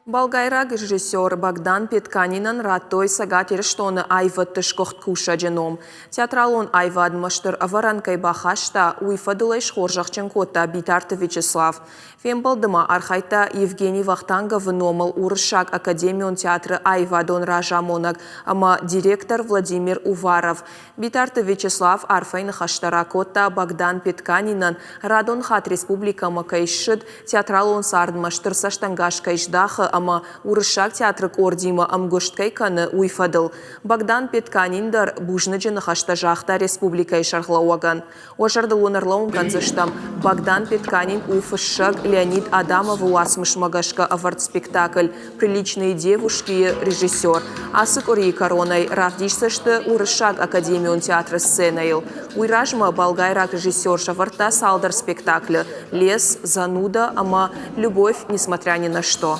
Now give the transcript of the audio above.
Болгайрак режиссер Богдан Петканинан раттой сагатер штоны айват тышкохт куша женом. Театралон айвад маштыр аваранкай бахашта уйфадылай шхоржахчен кота Битарты Вячеслав. Фембалдыма архайта Евгений Вахтангов номал уршак Академион театры айвадон ражамонак, ама директор Владимир Уваров. Битарты Вячеслав арфайн хаштара кота Богдан Петканинан радон хат республика макайшид театралон сард маштыр саштангаш кайшдаха, ама урышак театры кордима амгошткай каны уйфадыл. Богдан Петканиндар бужныджы хаштажахта республика шархлауаган. Ожардыл онарлаун канзыштам Богдан Петканин уфышак Леонид Адамов уасмыш магашка аварт-спектакль «Приличные девушки» режиссер. Асык ори короной равдишсышты урышак Академион театра сценаил. Уйражма болгайрак режиссер шаварта салдар спектакля «Лес, зануда, ама любовь, несмотря ни на что».